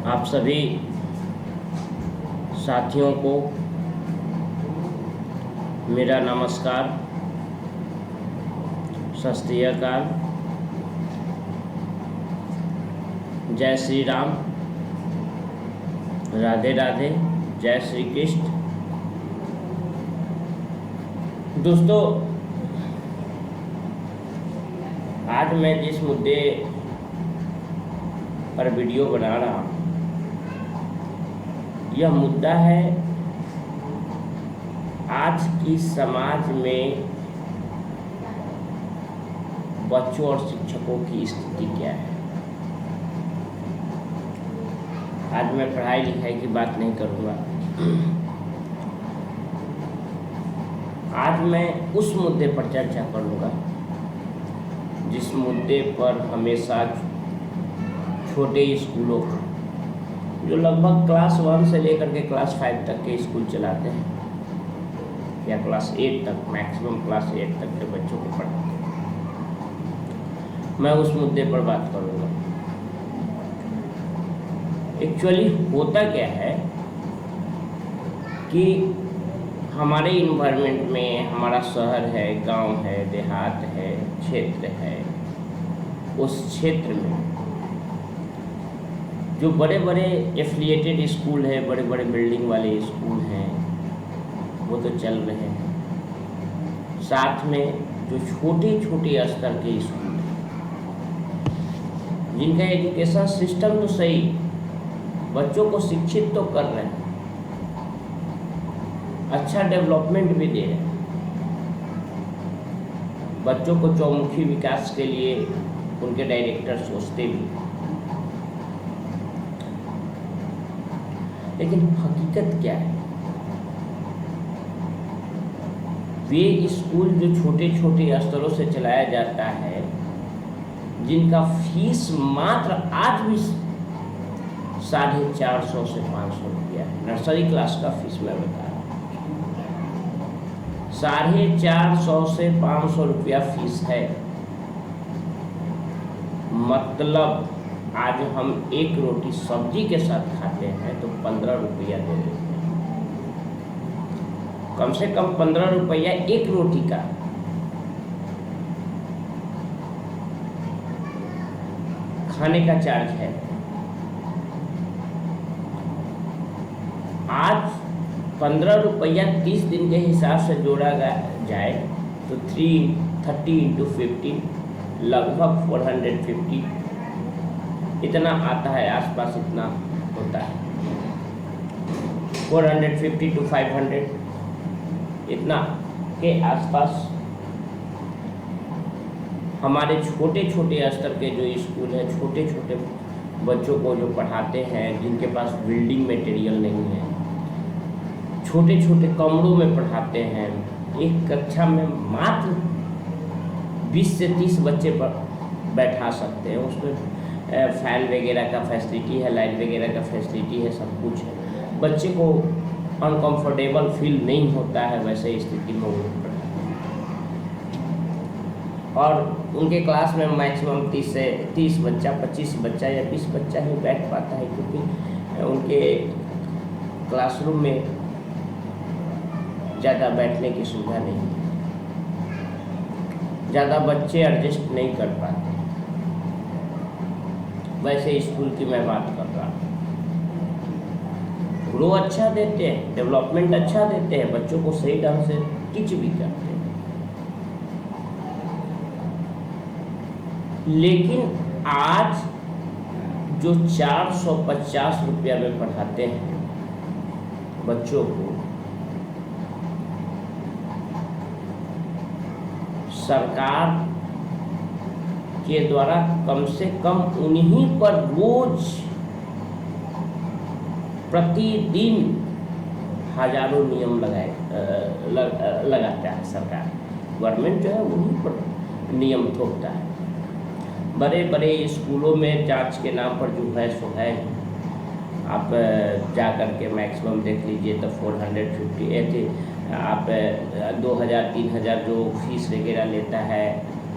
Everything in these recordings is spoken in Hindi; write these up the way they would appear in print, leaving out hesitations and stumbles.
आप सभी साथियों को मेरा नमस्कार, सत श्री अकाल, जय श्री राम, राधे राधे, जय श्री कृष्ण। दोस्तों, आज मैं जिस मुद्दे पर वीडियो बना रहा हूँ, यह मुद्दा है आज की समाज में बच्चों और शिक्षकों की स्थिति क्या है। आज मैं पढ़ाई लिखाई की बात नहीं करूँगा। आज मैं उस मुद्दे पर चर्चा करूँगा जिस मुद्दे पर हमेशा छोटे स्कूलों जो लगभग क्लास 1 से लेकर के क्लास 5 तक के स्कूल चलाते हैं या क्लास 8 तक, मैक्सिमम क्लास 8 तक के बच्चों को पढ़ाते हैं, मैं उस मुद्दे पर बात करूँगा। एक्चुअली होता क्या है कि हमारे इन्वायरमेंट में, हमारा शहर है, गांव है, देहात है, क्षेत्र है, उस क्षेत्र में जो बड़े बड़े एफिलिएटेड स्कूल है, बड़े बड़े बिल्डिंग वाले स्कूल हैं, वो तो चल रहे हैं। साथ में जो छोटे छोटे स्तर के स्कूल हैं, जिनका एजुकेशन सिस्टम तो सही, बच्चों को शिक्षित तो कर रहे हैं, अच्छा डेवलपमेंट भी दे रहे हैं, बच्चों को चौमुखी विकास के लिए उनके डायरेक्टर सोचते भी, लेकिन हकीकत क्या है? वे स्कूल जो छोटे छोटे स्तरों से चलाया जाता है, जिनका फीस मात्र आज भी 450 से 500 रुपया है। नर्सरी क्लास का फीस मैं बता रहा हूँ, 450 से 500 रुपया फीस है। मतलब आज हम एक रोटी सब्जी के साथ खाते हैं तो 15 रुपया दे देते हैं। कम से कम 15 रुपया एक रोटी का खाने का चार्ज है। आज 15 रुपया 30 दिन के हिसाब से जोड़ा जाए तो 30 into 50 लगभग 450 इतना आता है, आसपास इतना होता है। 450 to 500 इतना के आसपास हमारे छोटे छोटे स्तर के जो स्कूल हैं, छोटे छोटे बच्चों को जो पढ़ाते हैं, जिनके पास बिल्डिंग मटेरियल नहीं है, छोटे छोटे कमरों में पढ़ाते हैं। एक कक्षा में मात्र 20 से 30 बच्चे पर बैठा सकते हैं। उसमें फैन वगैरह का फैसिलिटी है, लाइट वगैरह का फैसिलिटी है, सब कुछ है। बच्चे को अनकंफर्टेबल फील नहीं होता है वैसे स्थिति में वो पढ़ाते हैं। और उनके क्लास में मैक्सिमम 30 बच्चा, 25 बच्चा या 20 बच्चा ही बैठ पाता है, क्योंकि उनके क्लासरूम में ज़्यादा बैठने की सुविधा नहीं है, ज़्यादा बच्चे एडजस्ट नहीं कर पाते। वैसे स्कूल की मैं बात कर रहा हूँ। ग्रो अच्छा देते हैं, डेवलपमेंट अच्छा देते हैं, बच्चों को सही ढंग से टीच भी करते हैं, लेकिन आज जो 450 रुपया में पढ़ाते हैं बच्चों को, सरकार के द्वारा कम से कम उन्हीं पर रोज प्रतिदिन हजारों नियम लगाता है सरकार। गवर्नमेंट जो है उन्हीं पर नियम थोपता है। बड़े बड़े स्कूलों में जांच के नाम पर जो है सो है, आप जा कर के मैक्सिमम देख लीजिए तो 450 आप 2000-3000 जो फीस वगैरह लेता है,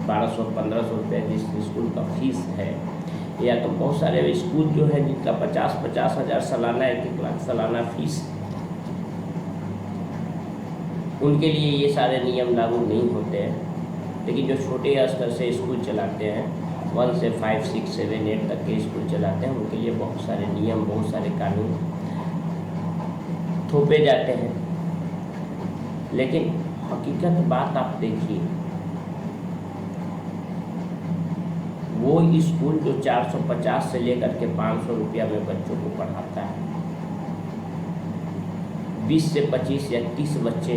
1200-1500 रुपये जिस स्कूल का फीस है, या तो बहुत सारे स्कूल जो है जिनका 50-50 हज़ार सालाना, 1-1 लाख सालाना फीस, उनके लिए ये सारे नियम लागू नहीं होते हैं। लेकिन जो छोटे स्तर से स्कूल चलाते हैं, 1 से 5, 6, 7, 8 तक के स्कूल चलाते हैं, उनके लिए बहुत सारे नियम, बहुत सारे कानून थोपे जाते हैं। लेकिन हकीकत बात आप देखिए, वो स्कूल जो 450 से लेकर के 500 रुपया में बच्चों को पढ़ाता है, 20 से 25 या 30 बच्चे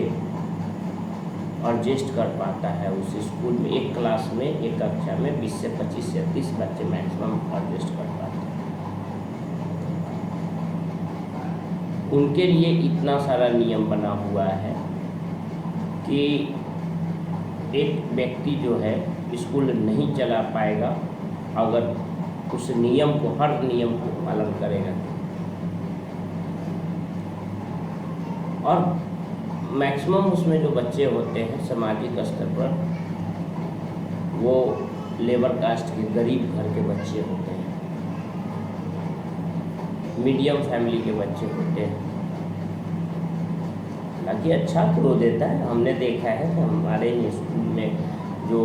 एडजस्ट कर पाता है उस स्कूल में। एक क्लास में, एक कक्षा में 20 से 25 या 30 बच्चे मैक्सिमम एडजस्ट कर पाते हैं। उनके लिए इतना सारा नियम बना हुआ है कि एक व्यक्ति जो है स्कूल नहीं चला पाएगा अगर उस नियम को, हर नियम को पालन करेगा। और मैक्सिमम उसमें जो बच्चे होते हैं सामाजिक स्तर पर, वो लेबर कास्ट के गरीब घर के बच्चे होते हैं, मीडियम फैमिली के बच्चे होते हैं। हालांकि अच्छा ग्रो देता है, हमने देखा है कि हमारे स्कूल में जो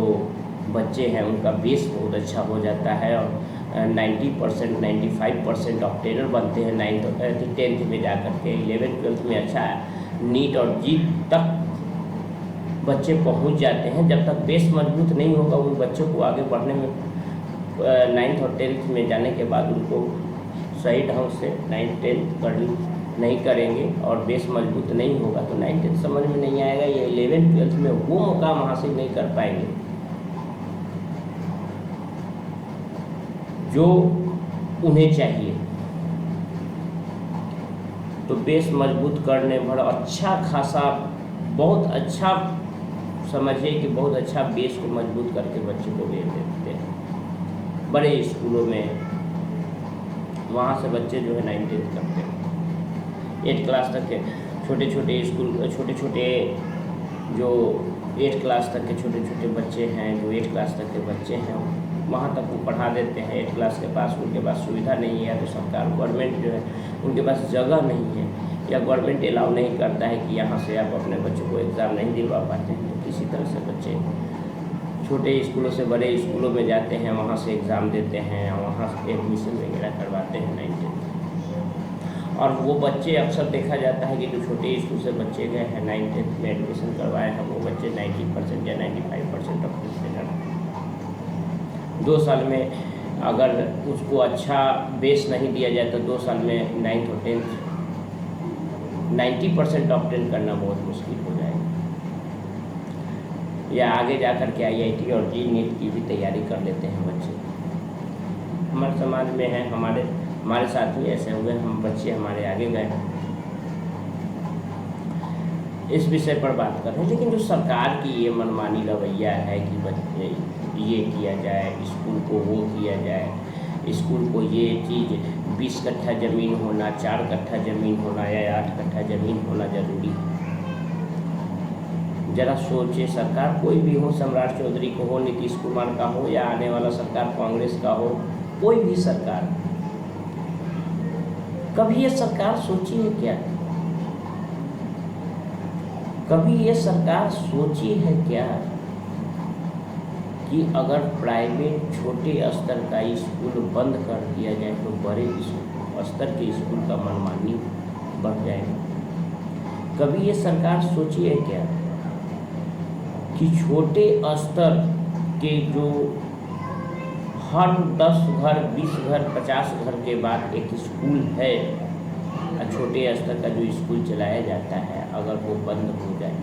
बच्चे हैं उनका बेस बहुत अच्छा हो जाता है और 90%, 95% ऑब्टेनर बनते हैं 9th 10th में जा कर के। 11th 12th में अच्छा नीट और जीट तक बच्चे पहुंच जाते हैं। जब तक बेस मजबूत नहीं होगा उन बच्चों को आगे बढ़ने में, 9th और 10th में जाने के बाद उनको सही ढंग से 9th 10th नहीं करेंगे और बेस मजबूत नहीं होगा तो 9th 10th समझ में नहीं आएगा। ये 11th 12th में वो मुकाम हासिल नहीं कर पाएंगे जो उन्हें चाहिए। तो बेस मजबूत करने पर अच्छा खासा, बहुत अच्छा, समझिए कि बहुत अच्छा बेस को मजबूत करके बच्चे को भेज देते हैं बड़े स्कूलों में। वहाँ से बच्चे जो है 9th 10th करते हैं। 8 क्लास तक के छोटे छोटे स्कूल, छोटे छोटे जो 8 क्लास तक के छोटे छोटे बच्चे हैं, जो 8 क्लास तक के बच्चे हैं, वहाँ तक वो पढ़ा देते हैं। 8 क्लास के पास उनके पास सुविधा नहीं है, तो सरकार, गवर्नमेंट जो है उनके पास जगह नहीं है, या गवर्नमेंट अलाउ नहीं करता है कि यहाँ से आप अपने बच्चों को एग्ज़ाम नहीं दिलवा पाते हैं। तो किसी तरह से बच्चे छोटे स्कूलों से बड़े स्कूलों में जाते हैं, वहाँ से एग्ज़ाम देते हैं, वहाँ से एडमिशन वगैरह करवाते हैं 9th 10th। और वो बच्चे अक्सर देखा जाता है कि जो छोटे स्कूल से बच्चे गए हैं 9th 10th में एडमिशन करवाए हैं, वो बच्चे 90% या 95% ऑफ से करते हैं। 2 साल में अगर उसको अच्छा बेस नहीं दिया जाए तो 2 साल में 9th और 10th 90% ऑब्टेन करना बहुत मुश्किल हो जाएगा। या आगे जा कर के IIT और जी नीट की भी तैयारी कर लेते हैं बच्चे। हमारे समाज में है, हमारे साथ भी ऐसे हुए, हम बच्चे हमारे आगे गए। इस विषय पर बात कर रहे हैं। लेकिन जो सरकार की ये मनमानी रवैया है कि बच्चे ये किया जाए, स्कूल को वो किया जाए, स्कूल को ये चीज़ 20 कट्ठा ज़मीन होना, 4 कट्ठा ज़मीन होना या 8 कट्ठा ज़मीन होना ज़रूरी है। जरा सोचे, सरकार कोई भी हो, सम्राट चौधरी को हो, नीतीश कुमार का हो, या आने वाला सरकार कांग्रेस का हो, कोई भी सरकार, कभी ये सरकार सोची है क्या? कभी ये सरकार सोची है क्या कि अगर प्राइवेट छोटे स्तर का स्कूल बंद कर दिया जाए तो बड़े स्तर के स्कूल का मनमानी बढ़ जाएगा? कभी ये सरकार सोची है क्या कि छोटे स्तर के जो हर 10 घर, 20 घर, 50 घर के बाद एक स्कूल है, छोटे स्तर का जो स्कूल चलाया जाता है, अगर वो बंद हो जाए,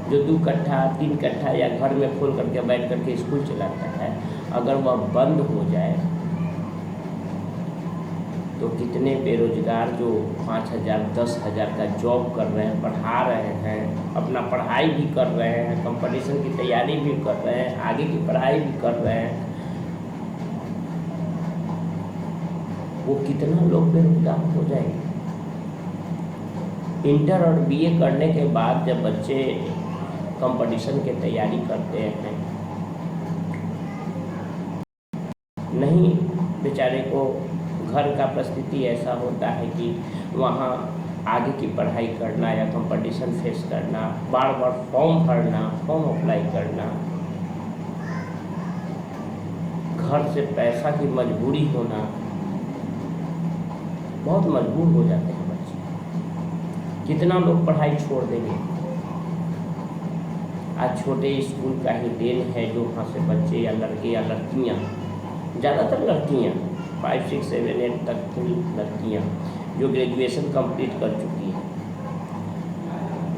जो 2 कट्ठा 3 कट्ठा या घर में खोल करके बैठ करके स्कूल चलाता है, अगर वह बंद हो जाए तो कितने बेरोजगार जो 5,000 10,000 का जॉब कर रहे हैं, पढ़ा रहे हैं, अपना पढ़ाई भी कर रहे हैं, कंपटीशन की तैयारी भी कर रहे हैं, आगे की पढ़ाई भी कर रहे हैं, वो कितना लोग बेरोजगार हो जाएंगे। इंटर और BA करने के बाद जब बच्चे कंपटीशन की तैयारी करते हैं, नहीं बेचारे को घर का परिस्थिति ऐसा होता है कि वहाँ आगे की पढ़ाई करना या कंपटीशन फेस करना, बार बार फॉर्म भरना, फॉर्म अप्लाई करना, घर से पैसा की मजबूरी होना, बहुत मजबूर हो जाते हैं बच्चे। कितना लोग पढ़ाई छोड़ देंगे। आज छोटे स्कूल का ही देन है जो वहाँ से बच्चे या लड़के या लड़कियाँ, ज़्यादातर लड़कियाँ 5, 6, 7, 8 तक की लड़कियाँ जो ग्रेजुएशन कंप्लीट कर चुकी हैं,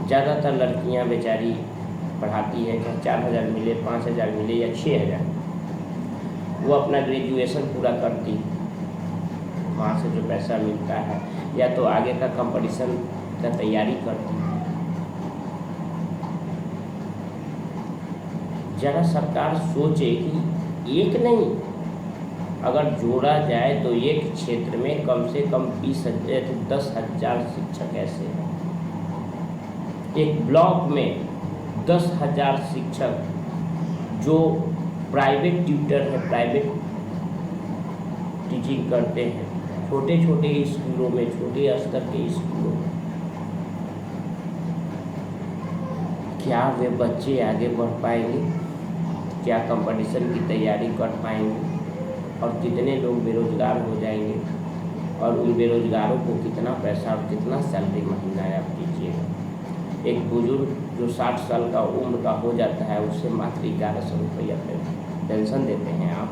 ज़्यादातर लड़कियाँ बेचारी पढ़ाती है कि 4,000 मिले, 5,000 मिले या 6,000, वो अपना ग्रेजुएशन पूरा करती, वहाँ से जो पैसा मिलता है या तो आगे का कंपटीशन का तैयारी करती। जरा सरकार सोचे कि एक नहीं, अगर जोड़ा जाए तो एक क्षेत्र में कम से कम 10,000 शिक्षक ऐसे हैं। एक ब्लॉक में 10,000 शिक्षक जो प्राइवेट ट्यूटर है, प्राइवेट टीचिंग करते हैं, छोटे छोटे स्कूलों में, छोटे स्तर के स्कूलों में। क्या वे बच्चे आगे बढ़ पाएंगे? क्या कंपटीशन की तैयारी कर पाएंगे? और कितने लोग बेरोजगार हो जाएंगे? और उन बेरोजगारों को कितना पैसा और कितना सैलरी महीना आप दीजिएगा? एक बुजुर्ग जो 60 साल का उम्र का हो जाता है, उससे मात्र 1100 रुपया पेंशन देते हैं आप।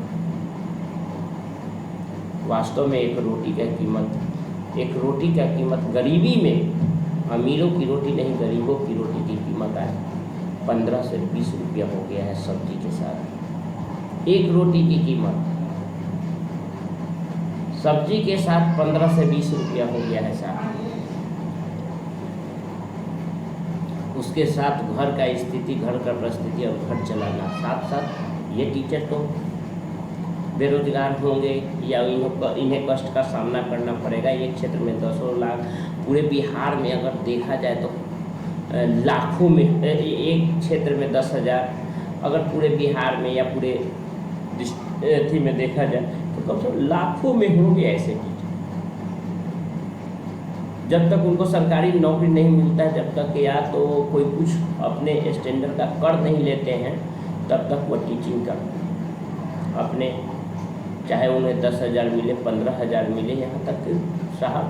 वास्तव में एक रोटी का कीमत गरीबी में, अमीरों की रोटी नहीं, गरीबों की रोटी की कीमत आज 15 से 20 रुपया हो गया है सब्जी के साथ। एक रोटी की कीमत सब्जी के साथ 15 से 20 रुपया हो गया है साहब। उसके साथ घर का स्थिति, घर का परिस्थिति और घर चलाना, साथ साथ ये टीचर तो बेरोजगार होंगे या इन्हें कष्ट का सामना करना पड़ेगा। एक क्षेत्र में 10 लाख, पूरे बिहार में अगर देखा जाए तो लाखों में, एक क्षेत्र में 10,000, अगर पूरे बिहार में या पूरे अथी में देखा जाए तो कम से कम लाखों में होंगे ऐसे टीचर। जब तक उनको सरकारी नौकरी नहीं मिलता है, जब तक या तो कोई कुछ अपने स्टैंडर्ड का कर नहीं लेते हैं, तब तक वो टीचिंग का अपने, चाहे उन्हें 10,000 मिले, 15,000 मिले, यहाँ तक कि साहब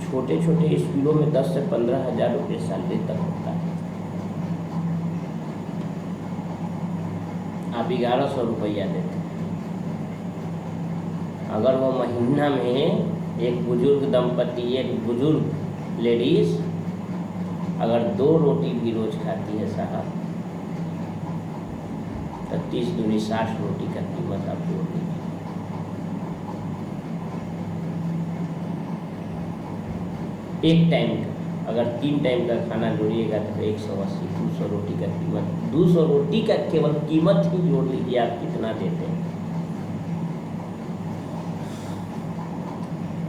छोटे छोटे स्कूलों में 10 से 15,000 रुपये सैलरी तक होता है। आप 1100 रुपया देते हैं। अगर वो महीना में एक बुजुर्ग दंपति, एक बुजुर्ग लेडीज अगर 2 रोटी भी रोज खाती है साहब, तो 30 दूनी 60 रोटी का कीमत आप जोड़ दीजिए। एक टाइम का, अगर 3 टाइम का खाना जोड़िएगा तो 180, 200 रोटी का कीमत, 200 रोटी का केवल कीमत ही जोड़ लीजिए आप कितना देते हैं।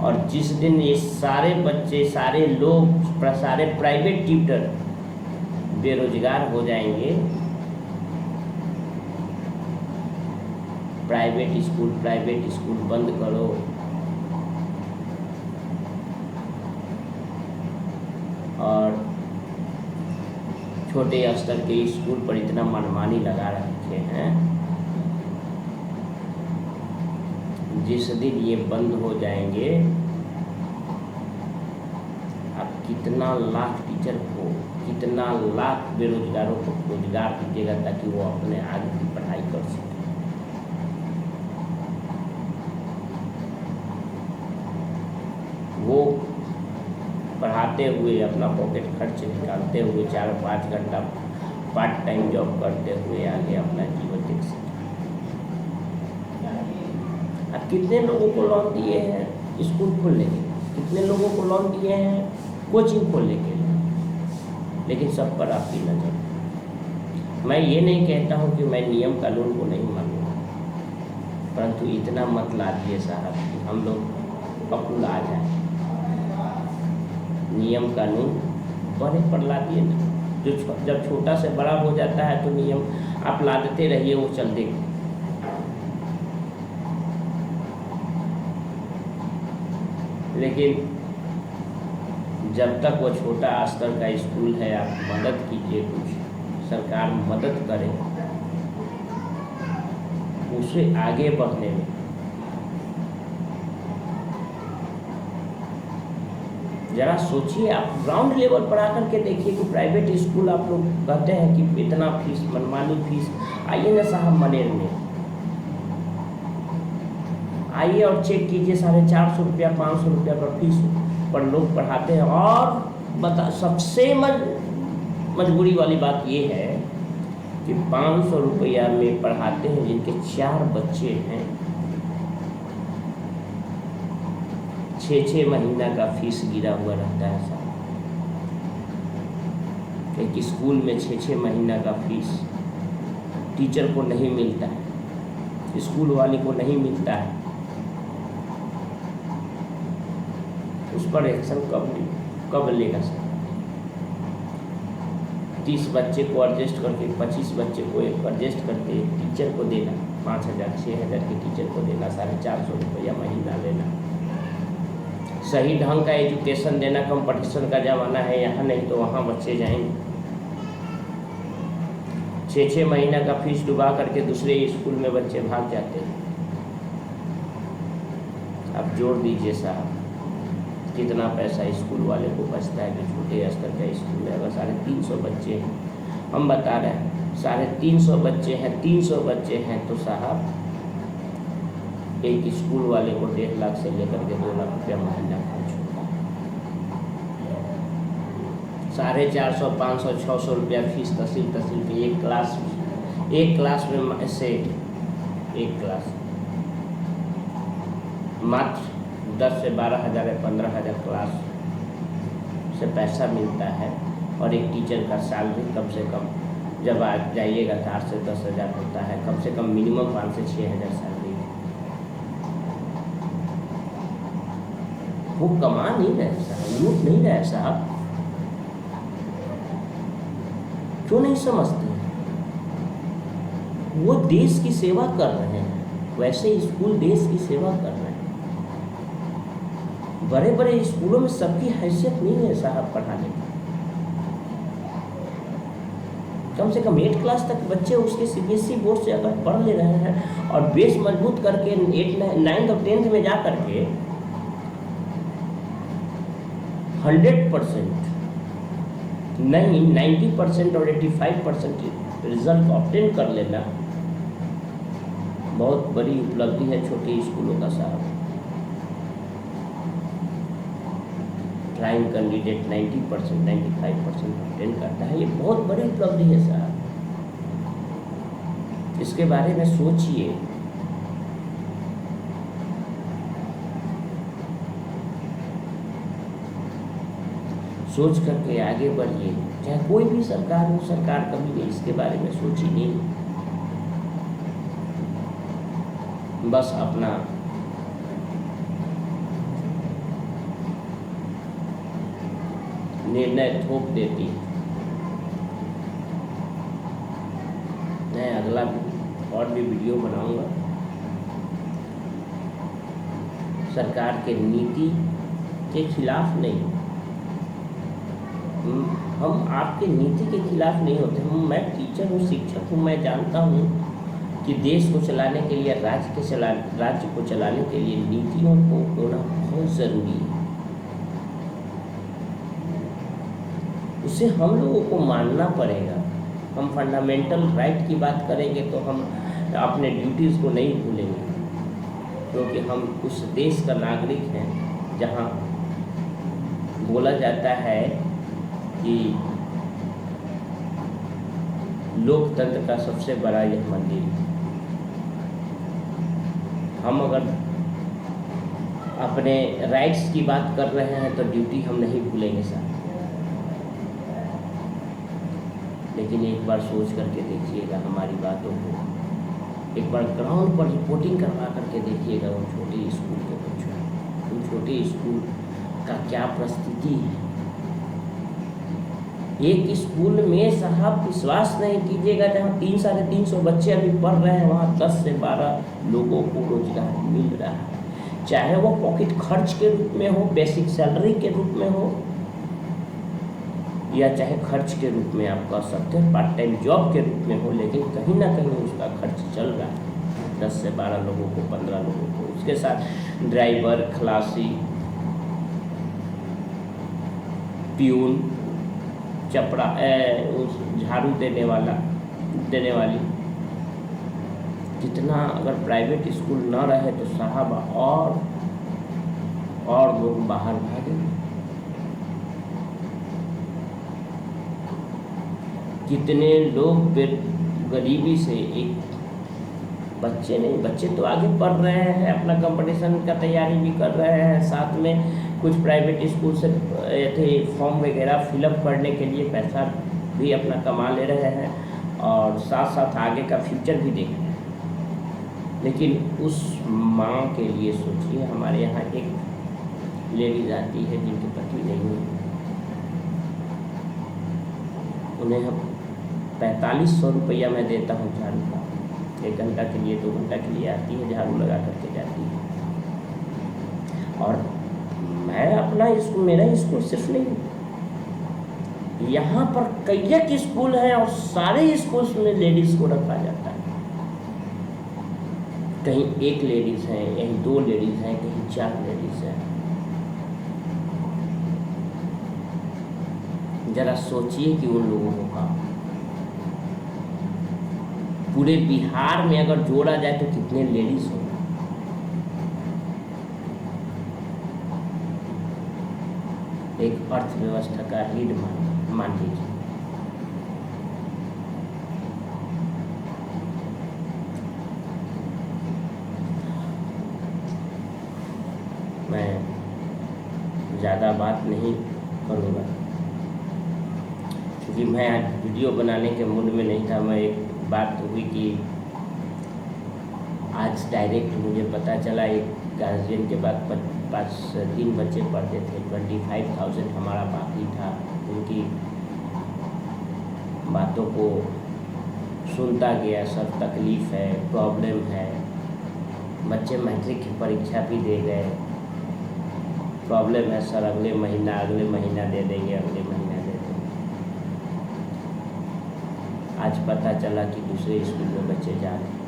और जिस दिन ये सारे बच्चे, सारे लोग, सारे प्राइवेट ट्यूटर बेरोजगार हो जाएंगे, प्राइवेट स्कूल बंद करो, और छोटे स्तर के स्कूल पर इतना मनमानी लगा रखे हैं, जिस दिन ये बंद हो जाएंगे, आप कितना लाख टीचर को, कितना लाख बेरोजगारों को रोजगार दीजिएगा ताकि वो अपने आगे की पढ़ाई कर सकें। वो पढ़ाते हुए अपना पॉकेट खर्च निकालते हुए 4-5 घंटा पार्ट टाइम जॉब करते हुए आगे अपना जीवन देख सकें। अब कितने लोगों को लोन दिए हैं स्कूल खोलने के, कितने लोगों को लोन दिए हैं कोचिंग खोलने के लिए, लेकिन सब पर आपकी नज़र। मैं ये नहीं कहता हूँ कि मैं नियम कानून को नहीं मानूंगा, परंतु इतना मत लादिए साहब कि हम लोग अकुल आ जाए। नियम कानून बड़े पर ला दिए ना, जो जब छोटा से बड़ा हो जाता है तो नियम आप लादते रहिए, वो चल देगा। लेकिन जब तक वो छोटा स्तर का स्कूल है, आप मदद कीजिए, कुछ सरकार मदद करे उसे आगे बढ़ने में। जरा सोचिए, आप ग्राउंड लेवल पर आकर के देखिए कि प्राइवेट स्कूल, आप लोग कहते हैं कि इतना फीस, मनमानी फीस। आइए ना साहब मनेर में, आइए और चेक कीजिए, 450 रुपया 500 रुपया पर फीस पर लोग पढ़ाते हैं। और सबसे मजबूरी वाली बात ये है कि 500 रुपया में पढ़ाते हैं जिनके 4 बच्चे हैं। 6 महीना का फीस गिरा हुआ रहता है साहब। एक स्कूल में 6 महीना का फीस टीचर को नहीं मिलता है, स्कूल वाले को नहीं मिलता है। उस पर एक्शन कब लेगा सर? 30 बच्चे को एडजस्ट करके, 25 बच्चे को एडजस्ट करके टीचर को देना, 5000 6000 के टीचर को देना, 450 रुपया महीना लेना। सही ढंग का एजुकेशन देना। कंपटीशन का ज़माना है यहाँ, नहीं तो वहाँ बच्चे जाएंगे। 6 महीना का फीस डुबा करके दूसरे स्कूल में बच्चे भाग जाते हैं। अब जोड़ दीजिए साहब, कितना पैसा स्कूल वाले को बचता है। जो छोटे स्तर का स्कूल है, अगर 350 बच्चे हैं, हम बता रहे हैं 350 बच्चे हैं, 300 बच्चे हैं, तो साहब एक स्कूल वाले को 1.5 लाख से लेकर के 2 लाख रुपया महीना खर्च होता है। 450, 500, 600 रुपया फीस तहसील की एक क्लास में से एक क्लास मात्र 10 से 12 हज़ार या 15 हज़ार क्लास से पैसा मिलता है। और एक टीचर का सैलरी कम से कम, जब आ जाइएगा तो 8 से 10 हज़ार होता है, कम से कम मिनिमम 5 से 6 हज़ार सैलरी। वो कमा नहीं रहे साहब, लूट नहीं रहे साहब। क्यों नहीं समझते? वो देश की सेवा कर रहे हैं, वैसे स्कूल देश की सेवा कर रहे हैं। बड़े बड़े स्कूलों में सबकी हैसियत नहीं है साहब पढ़ाने की। कम से कम 8 क्लास तक बच्चे उसके CBSE बोर्ड से अगर पढ़ ले रहे हैं और बेस मजबूत करके 8, 9 और 10th में जा करके 100% नहीं 90% और 85% रिजल्ट ऑब्टेन कर लेना बहुत बड़ी उपलब्धि है छोटे स्कूलों का साहब। ड्राइंग कैंडिडेट 90%, 95% ऑब्टेन करता है, ये बहुत बड़ी उपलब्धि है साहब। इसके बारे में सोचिए। सोच करके आगे बढ़िए। चाहे कोई भी सरकार हो, सरकार कभी भी इसके बारे में सोची नहीं, बस अपना निर्णय थोप देती है। मैं अगला और भी वीडियो बनाऊंगा सरकार के नीति के खिलाफ नहीं। हम आपके नीति के खिलाफ नहीं होते। मैं टीचर हूँ, शिक्षक हूँ, मैं जानता हूँ कि देश को चलाने के लिए, राज्य को चलाने के लिए नीतियों को होना बहुत ज़रूरी है। उसे हम लोगों को मानना पड़ेगा। हम फंडामेंटल राइट की बात करेंगे तो हम अपने ड्यूटीज़ को नहीं भूलेंगे, क्योंकि हम उस देश का नागरिक हैं जहाँ बोला जाता है कि लोकतंत्र का सबसे बड़ा यह मंदिर है। हम अगर अपने राइट्स की बात कर रहे हैं तो ड्यूटी हम नहीं भूलेंगे साहब। लेकिन एक बार सोच करके देखिएगा हमारी बातों को, एक बार ग्राउंड पर रिपोर्टिंग करवा करके देखिएगा वो छोटे स्कूल के बच्चों, उन छोटे स्कूल का क्या परिस्थिति है। एक स्कूल में साहब विश्वास नहीं कीजिएगा, जहाँ 300-350 बच्चे अभी पढ़ रहे हैं, वहाँ 10 से 12 लोगों को रोजगार मिल रहा है। चाहे वो पॉकेट खर्च के रूप में हो, बेसिक सैलरी के रूप में हो, या चाहे खर्च के रूप में आप कह सकते हैं पार्ट टाइम जॉब के रूप में हो, लेकिन कहीं ना कहीं उसका खर्च चल रहा है 10 से 12 लोगों को, 15 लोगों को, उसके साथ ड्राइवर, खलासी, प्यून, चपड़ा, झाड़ू देने वाली, कितना अगर प्राइवेट स्कूल ना रहे तो साहब और लोग बाहर भागेंगे। कितने लोग गरीबी से, एक बच्चे तो आगे पढ़ रहे हैं, अपना कंपटीशन का तैयारी भी कर रहे हैं, साथ में कुछ प्राइवेट स्कूल से थे फॉर्म वगैरह फिलअप करने के लिए पैसा भी अपना कमा ले रहे हैं और साथ साथ आगे का फ्यूचर भी देख रहे हैं। लेकिन उस माँ के लिए सोचिए, हमारे यहाँ एक लेडीज आती है जिनके पति नहीं है, उन्हें हम 4500 रुपया मैं देता हूँ झाड़ू का, 1 घंटा के लिए, 2 घंटा के लिए आती है, झाड़ू लगा करके जाती है। और मैं अपना स्कूल, मेरा स्कूल सिर्फ नहीं, यहाँ पर कई स्कूल हैं और सारे स्कूल्स में लेडीज़ को रखा जाता है। कहीं 1 लेडीज़ हैं, कहीं 2 लेडीज़ हैं, कहीं 4 लेडीज़ हैं। जरा सोचिए कि उन लोगों का पूरे बिहार में अगर जोड़ा जाए तो कितने लेडीज होंगे। एक अर्थव्यवस्था का रीढ़ मान लीजिए। मैं ज़्यादा बात नहीं करूँगा क्योंकि मैं आज वीडियो बनाने के मूड में नहीं था। मैं एक बात हुई कि आज डायरेक्ट मुझे पता चला, एक गार्जियन के बाद 3 बच्चे पढ़ते थे, 25,000 हमारा बाकी था। उनकी बातों को सुनता गया, सब तकलीफ़ है, प्रॉब्लम है। बच्चे मैट्रिक की परीक्षा भी दे गए, प्रॉब्लम है सर, अगले महीना दे देंगे, अगले महीना दे देंगे। आज पता चला कि दूसरे स्कूल में बच्चे जा रहे हैं।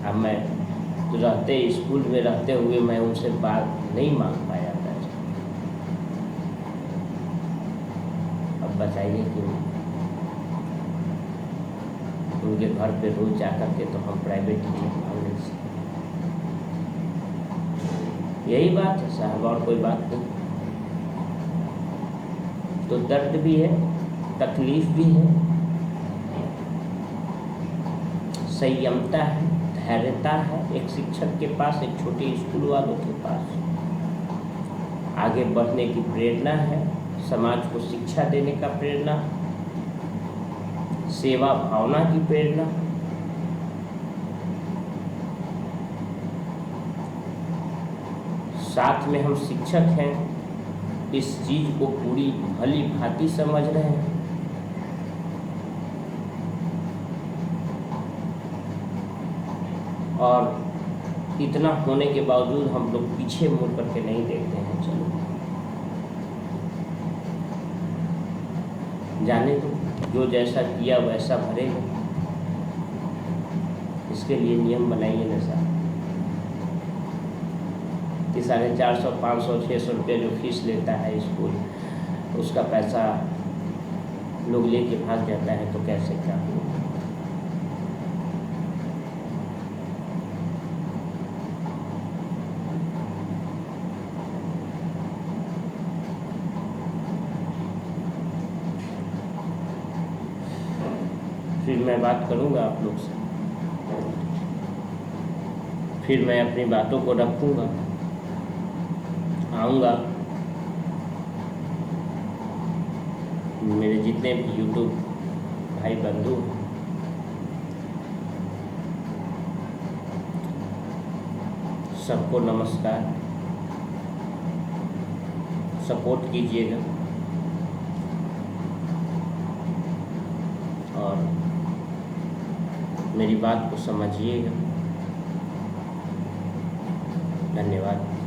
अब मैं रहते स्कूल में रहते हुए मैं उनसे बात नहीं मांग पाया था। अब बताइए कि उनके घर पे रोज जा कर के तो हम प्राइवेट ही मांग नहीं सकते। यही बात है साहब, और कोई बात नहीं। तो दर्द भी है, तकलीफ भी है, संयमता है, धैर्यता है एक शिक्षक के पास, एक छोटे स्कूल वालों के पास। आगे बढ़ने की प्रेरणा है, समाज को शिक्षा देने का प्रेरणा, सेवा भावना की प्रेरणा। साथ में हम शिक्षक हैं, इस चीज को पूरी भली भांति समझ रहे हैं। और इतना होने के बावजूद हम लोग पीछे मुड़ करके नहीं देखते हैं। चलो जाने दो, जो जैसा किया वैसा भरेगा। इसके लिए नियम बनाइए ना साहब कि 450, 500, 600 रुपये जो फीस लेता है स्कूल, उसका पैसा लोग लेके भाग जाता है, तो कैसे क्या होगा। फिर मैं बात करूंगा आप लोग से, फिर मैं अपनी बातों को रखूंगा, आऊँगा। मेरे जितने भी यूट्यूब भाई बंधु हैं, सबको नमस्कार। सपोर्ट कीजिएगा और मेरी बात को समझिएगा। धन्यवाद।